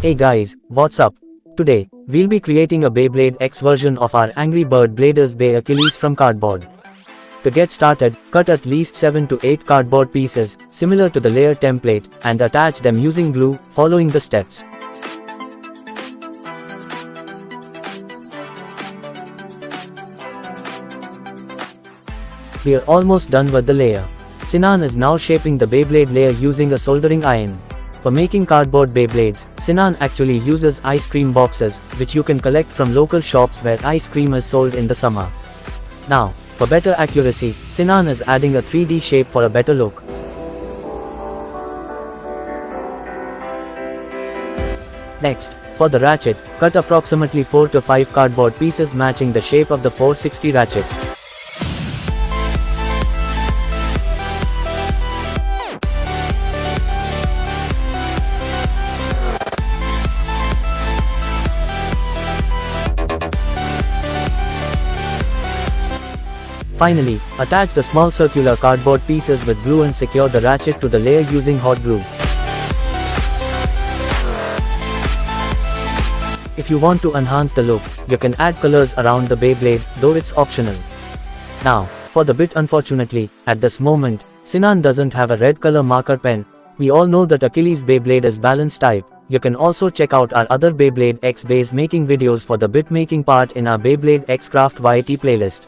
Hey guys, what's up? Today, we'll be creating a Beyblade X version of our Angry Bird Bladers Bay Achilles from cardboard. To get started, cut at least 7 to 8 cardboard pieces, similar to the layer template, and attach them using glue, following the steps. We are almost done with the layer. Sinan is now shaping the Beyblade layer using a soldering iron. For making cardboard Beyblades, Sinan actually uses ice cream boxes, which you can collect from local shops where ice cream is sold in the summer. Now, for better accuracy, Sinan is adding a 3D shape for a better look. Next, for the ratchet, cut approximately 4 to 5 cardboard pieces matching the shape of the 460 ratchet. Finally, attach the small circular cardboard pieces with glue and secure the ratchet to the layer using hot glue. If you want to enhance the look, you can add colors around the Beyblade, though it's optional. Now, for the bit unfortunately, at this moment, Sinan doesn't have a red color marker pen. We all know that Achilles Beyblade is balance type. You can also check out our other Beyblade X Beys making videos for the bit making part in our Beyblade X Craft YT playlist.